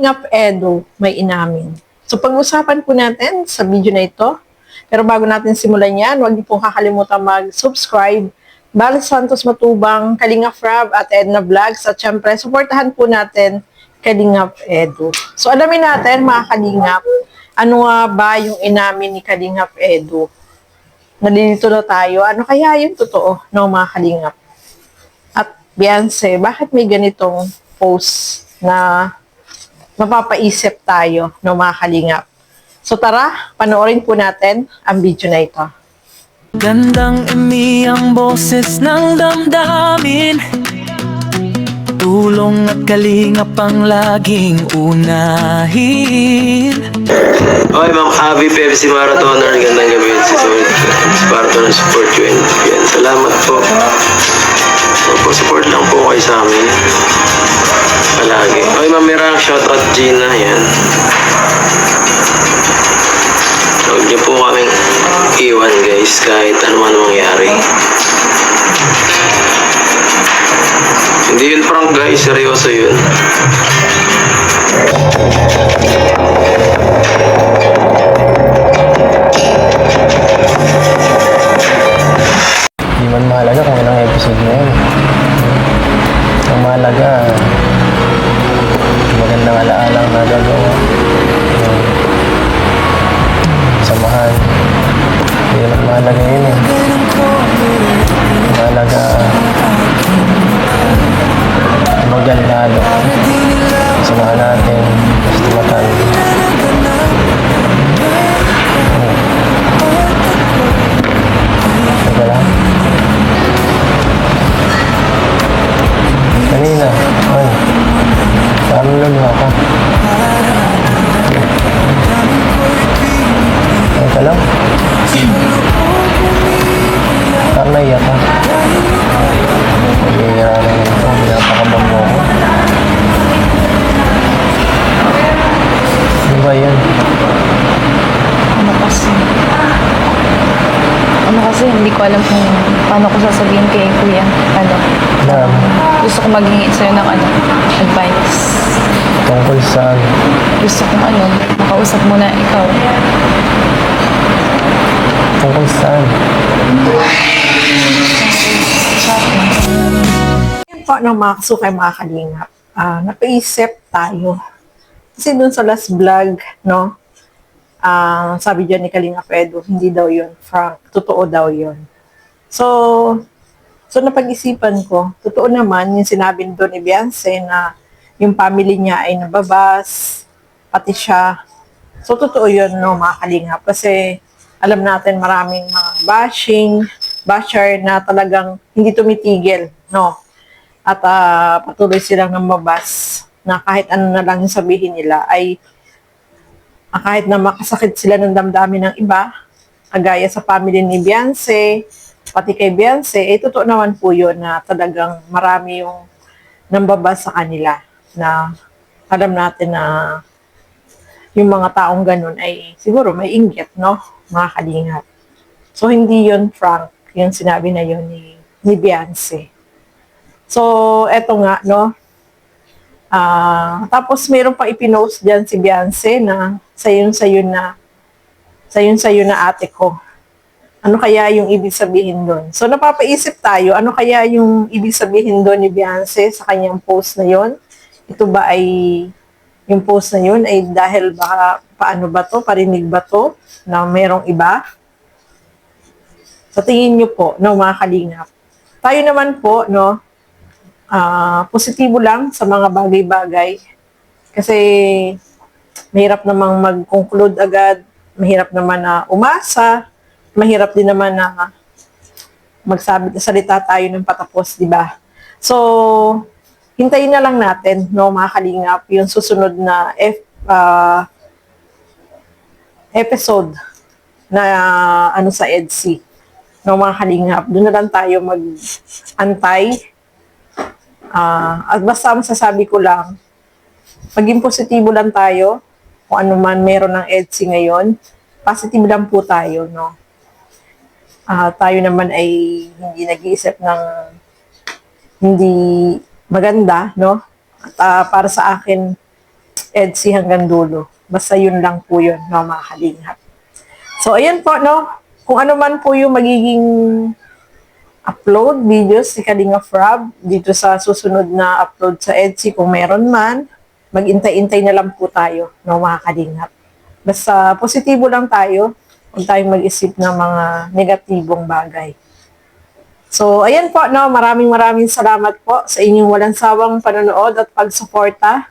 Kalingap Edu, may inamin. So pag-usapan po natin sa video na ito. Pero bago natin simulan yan, huwag niyo pong kakalimutan mag-subscribe. Bal Santos Matubang, Kalingap Rab at Edna Vlogs. At syempre, supportahan po natin Kalingap Edu. So alamin natin mga Kalingap, ano nga ba yung inamin ni Kalingap Edu? Nalilito na tayo. Ano kaya yung totoo ng mga Kalingap? At Beyonce, bakit may ganitong post na mapapaisip tayo ng mga Kalingap? So tara, panoorin po natin ang video na ito. Gandang ang boses ng damdamin, tulong at kalingap ang laging unahin. Okay, Ma'am Abby, Pepsi Marathoner, gandang gabi sa Spartan Support yun. Salamat po. Support lang po kayo sa amin. Palagi. Okay, Ma'am Mirang, shoutout Gina, yan. Huwag niyo po kaming iwan, guys, kahit ano man mangyari. Hindi yun prank, guys, seryoso yun. Di man mahalaga kung ilang episode na yun. Ang mahalaga, magandang alaalang nagagawa. Samahan. Hindi lang mahalaga yun eh. Mahalaga, magandalo. Samahan natin, basta matan. Teka lang. Kanina, ay, parang luluha ka. Teka lang. Parang naiyak ka. Pag-iira na yun ito, pinapakabang mo ko. Ano ba yan? Ano kasi, hindi ko alam kung paano ko sasabihin kay Kuya. Ma'am, Gusto ko maghingi sa'yo ng advice. tungkol sa Gusto kong makausap muna ikaw. tungkol saan? Yan po ng mga kasukay mga Kalingap. Napaisip tayo. Kasi dun sa last vlog, no? Sabi dyan ni Kalingap Edu, hindi daw yun frank. Totoo daw yun. So napag-isipan ko, totoo naman yung sinabi doon ni Beyonce na yung family niya ay nababas, pati siya. So totoo yun, no, mga Kalingap. Kasi alam natin maraming mga basher na talagang hindi tumitigil, no? At patuloy silang namabas na kahit ano na lang yung sabihin nila ay kahit na makasakit sila ng damdamin ng iba, kagaya sa family ni Beyonce, pati kay Beyonce, totoo naman po yun na talagang marami yung nambabas sa kanila na alam natin na yung mga taong ganun ay siguro may inggit, no? Mga Kalingap. So, hindi yun frank, yung sinabi na yun ni Beyonce. So, eto nga, no? Tapos, mayroon pa ipinost dyan si Beyonce na sayon-sayon na ate ko. Ano kaya yung ibig sabihin doon? So, napapaisip tayo, ano kaya yung ibig sabihin doon ni Beyonce sa kanyang post na yon? Ito ba ay, yung post na yun ay dahil baka, paano ba to? Parinig ba to? Na mayroong iba? Sa tingin nyo po, no, mga Kalingap. Tayo naman po, no, positibo lang sa mga bagay-bagay. Kasi, mahirap namang mag-conclude agad, mahirap naman na umasa, mahirap din naman na salita tayo ng patapos, di ba? So, hintayin na lang natin, no, mga Kalingap, yung susunod na episode na sa EDC, no, mga Kalingap. Doon na lang tayo mag-antay. At basta masasabi ko lang, maging positibo lang tayo kung ano man meron ng EDC ngayon. Positive lang po tayo, no? Tayo naman ay hindi nag-iisip ng hindi maganda, no? At para sa akin, EDSI hanggang dulo. Basta yun lang po yun, no, mga kalingap. So, ayan po, no, kung ano man po yung magiging upload videos si Kalingap Rob dito sa susunod na upload sa EDSI, kung meron man, mag-intay-intay na lang po tayo, no, mga kalingap. Basta positibo lang tayo, huwag tayong mag-isip ng mga negatibong bagay. So, ayan po, no, maraming salamat po sa inyong walang sawang panonood at pagsuporta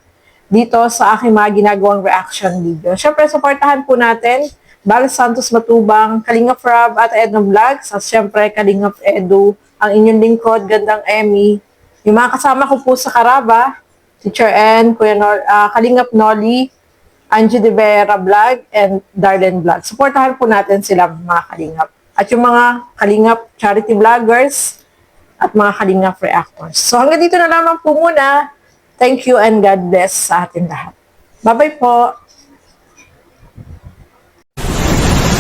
dito sa aking mga ginagawang reaction video. Siyempre, suportahan po natin Bal Santos Matubang, Kalingap Rob at Edno Vlogs, at siyempre Kalingap Edu, ang inyong lingkod, Gandang Emmy, yung mga kasama ko po sa Karaba, Teacher N, Kalingap Nolly, Angie De Vera Vlog, and Darlene Vlog. Suportahan po natin sila, mga Kalingap. At yung mga Kalingap charity vloggers at mga Kalingap reactors. So hanggang dito na lamang po muna. Thank you and God bless sa ating lahat. Bye-bye po.